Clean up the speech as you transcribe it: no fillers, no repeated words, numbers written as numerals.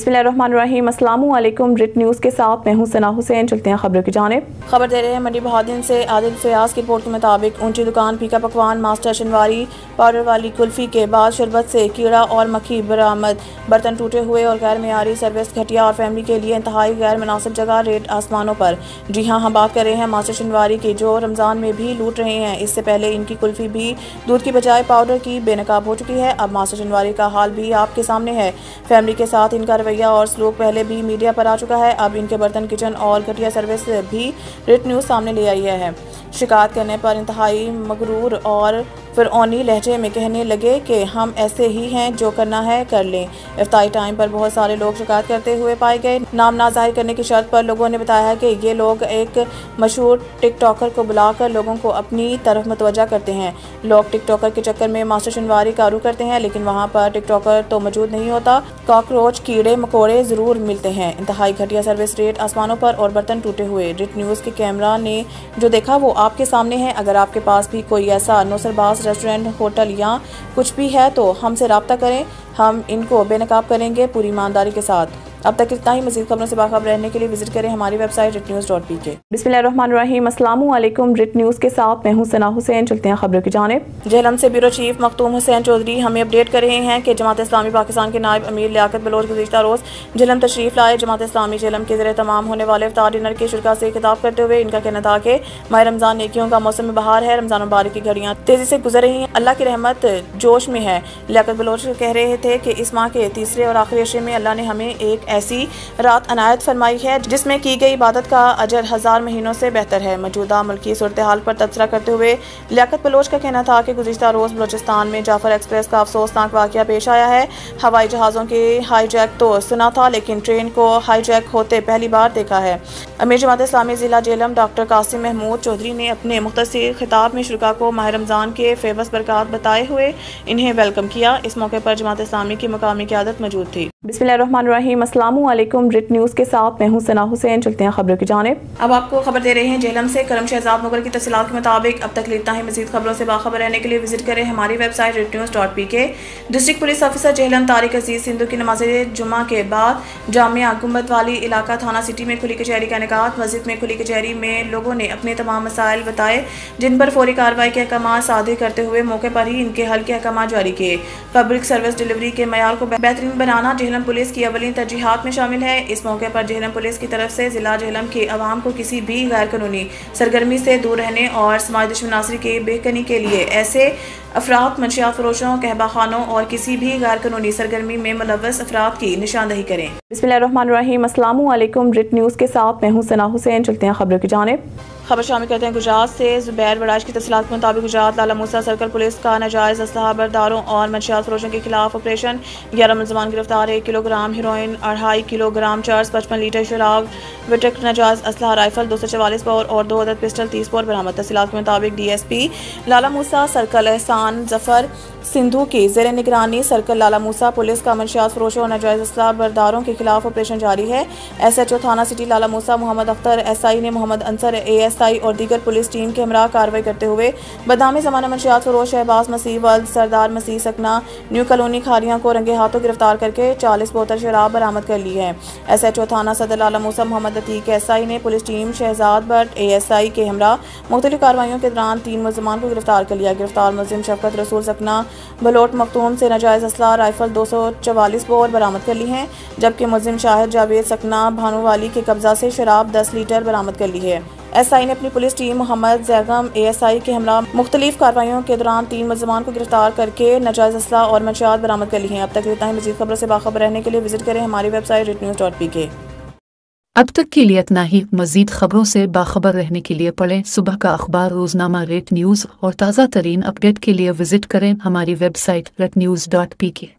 बिस्मिल्लाहिर्रहमानिर्रहीम। अस्सलामु अलैकुम। रिट न्यूज़ के साथ मैं हूं सना हुसैन। चलते हैं खबरों की जानिब। खबर दे रहे हैं मंडी बहादुर से आदिल फयाज की रिपोर्ट के मुताबिक ऊंची दुकान फीका पकवान मास्टर शनवारी पाउडर वाली कुल्फी के बाद शरबत से कीड़ा और मक्खी बरामद। बर्तन टूटे हुए और गैर मेयारी सर्विस घटिया और फैमिली के लिए इंतहाई गैर मुनासिब जगह रेट आसमानों पर। जी हाँ, हम बात कर रहे हैं मास्टर शनवारी की, जो रमज़ान में भी लूट रहे हैं। इससे पहले इनकी कुल्फी भी दूध की बजाय पाउडर की बेनकाब हो चुकी है। अब मास्टर शनवारी का हाल भी आपके सामने है। फैमिली के साथ इनका रवैया और सलूक पहले भी मीडिया पर आ चुका है। अब इनके बर्तन किचन और घटिया सर्विस भी रिट न्यूज़ सामने ले आई है। शिकायत करने पर इंतहाई मगरूर और फिरौनी लहजे में कहने लगे कि हम ऐसे ही हैं, जो करना है कर लें। इफ्तारी टाइम पर बहुत सारे लोग शिकायत करते हुए पाए गए। नाम ना जाहिर करने की शर्त पर लोगों ने बताया है कि ये लोग एक मशहूर टिकटॉकर को बुलाकर लोगों को अपनी तरफ मुतवज्जा करते हैं। लोग टिकटॉकर के चक्कर में मास्टर शनवारी कारू करते हैं, लेकिन वहाँ पर टिकटॉकर तो मौजूद नहीं होता। कॉकरोच कीड़े मकोड़े ज़रूर मिलते हैं। इंतहाई घटिया सर्विस रेट आसमानों पर और बर्तन टूटे हुए। रिट न्यूज़ के कैमरा ने जो देखा वो आपके सामने है। अगर आपके पास भी कोई ऐसा नौसरबाज रेस्टोरेंट, होटल या कुछ भी है तो हमसे रब्ता करें, हम इनको बेनकाब करेंगे पूरी ईमानदारी के साथ। अब तक इतना ही। मज़ीद खबरों से बाखबर रहने के लिए विजिट करें हमारी वेबसाइट ritnews.pk। बिस्मिल्लाहिर्रहमानिर्रहीम। अस्सलामु अलैकुम। रिट न्यूज़ के साथ मैं हूं सना हुसैन। चलते हैं खबरों की जानिब। जेहलम से ब्यूरो चीफ मखतूम हुसैन चौधरी हमें अपडेट कर रहे हैं कि जमात इस्लामी पाकिस्तान के नायब अमीर लियाकत बलोच गुज़िश्ता रोज़ जेहलम तशरीफ लाए। जमात इस्लामी जेहलम के ज़रिए तमाम होने वाले इफ्तार डिनर के शुरा से खिताब करते हुए इनका कहना था कि माह रमज़ान नेकियों का मौसम बहार है। रमज़ान मुबारक की घड़ियाँ तेज़ी से गुजर रही हैं। अल्लाह की रहमत जोश में है। लियाकत बलोच कह रहे थे कि इस माह के तीसरे और आखिरी अशरे में अल्लाह ने हमें एक ऐसी रात अनायत फरमाई है जिसमें की गई इबादत का अजर 1000 महीनों से बेहतर है। मौजूदा मुल्की सूरत हाल पर तबसरा करते हुए लियाकत बलोच का कहना था कि गुज़िश्ता रोज़ बलोचिस्तान में जाफर एक्सप्रेस का अफसोसनाक वाक़या पेश आया है। हवाई जहाज़ों के हाईजैक तो सुना था, लेकिन ट्रेन को हाईजैक होते पहली बार देखा है। अमीर जमात इस्लामी ज़िला जेहलम डॉक्टर कासिम महमूद चौधरी ने अपने मुख्तसर खिताब में शुरा को माह रमज़ान के फेवस बरकत बताए हुए इन्हें वेलकम किया। इस मौके पर जमात इस्लामी की मुकामी क़यादत मौजूद थी। बिस्मिल्लाहिर्रहमानिर्रहीम। अस्सलामु अलैकुम। रिट न्यूज़ के साथ मैं हूं सना हुसैन। चलते हैं खबरों की जानिब। अब आपको खबर दे रहे हैं जेहलम से करम शहजाद मुगल की तफसीलात के मुताबिक। अब तक लेता है। मज़ीद खबरों से बाखबर रहने के लिए विजिट करें हमारी website ritnews.pk। District police officer Jhelum Tariq Aziz Sindhu की नमाज़ जुमा के बाद जामिया गुंबद वाली इलाका थाना सिटी में खुली कचहरी का इनेकाद। मस्जिद में खुली कचहरी में लोगों ने अपने तमाम मसाइल बताए, जिन पर फौरी कार्रवाई के अहकाम सादे करते हुए मौके पर ही इनके हल के अहकाम जारी किए। पब्लिक सर्विस डिलीवरी के मयार को बेहतरीन बनाना जेहलम पुलिस की अवली तरजीहात में शामिल है। इस मौके पर जेहलम पुलिस की तरफ से जिला जेहलम के अवाम को किसी भी गैर कानूनी सरगर्मी से दूर रहने और समाजी दुश्मनासरी के बेहतरी के लिए ऐसे अफराद, मंशियात फरोशों, कहबा खानों और किसी भी गैर कानूनी सरगर्मी में मुलव्वस अफराद की निशानदही करें। बिस्मिल्लाहिर्रहमानिर्रहीम। अस्सलामु अलैकुम। रिट न्यूज़ के साथ मैं हूं सना हुसैन। चलते हैं खबरों की जानिब। खबर शामिल करते हैं गुजरात से। जुबैर बड़ाइश की तफसीलात के मुताबिक गुजरात लाला मूसा सर्कल पुलिस का नाजायज़ असलहा बरदारों और मंशियात फरोशों के खिलाफ ऑपरेशन। 11 मुलजमान गिरफ्तार। 1 kilogram heroine, 2.5 kilogram cheers, 55 litre शराब, विटेक नाजायज़ असलहा राइफल, 244 बोर और 2 अदद पिस्टल, 30 बोर बरामद। तफसीलात के मुताबिक DSP लाला मूसा सर्कल एहसान जफर सिंधु की ज़ेर निगरानी सर्कल लाला मूसा पुलिस का मंशियात फरोशों और नाजायज़ असलहा बरदारों के खिलाफ ऑपरेशन जारी है। SHO थाना सिटी लाला मूसा मोहम्मद अख्तर, SI ने मोहम्मद अंसर, ASI और दीगर पुलिस टीम के हमरा कार्रवाई करते हुए बदामी ज़माना मंशियात फरोश शहबाज मसीह वल्द सरदार मसीह सकना न्यू कॉलोनी खारियां को रंगे हाथों गिरफ्तार करके 40 बोतल शराब बरामद कर ली है। SHO थाना सदर लाला मूसा मोहम्मद अतीक SI ने police team Shahzad Bhatt ASI के हमरा मुख्तलिफ कार्रवाइयों के दौरान 3 मुलजमान को गिरफ्तार कर लिया। गिरफ्तार मुलजिम शफकत रसूल सकना बलोट मखतूम से नाजायज़ असलहा राइफल 244 बोर बरामद कर ली हैं, जबकि मुलजिम शाहिद जावेद सकना भानुवाली के कब्जा से शराब 10 लीटर बरामद कर ली है। SI ने अपनी police team Mohammad Zaigham ASI के हमरा मुख्तलिफ कार्रवाइयों के दौरान 3 मुलजमान को गिरफ्तार करके नाजायज़ असलहा और मंशियात बरामद कर ली हैं। अब तक इतना ही। मज़ीद खबरों से बाखबर रहने के लिए विजिट करें हमारी वेबसाइट ritnews.pk। अब तक के लिए इतना ही। मज़ीद खबरों से बाखबर रहने के लिए पढ़ें सुबह का अखबार रोज़नामा रिट न्यूज़ और ताज़ा तरीन अपडेट के लिए विजिट करें हमारी वेबसाइट ritnews.pk।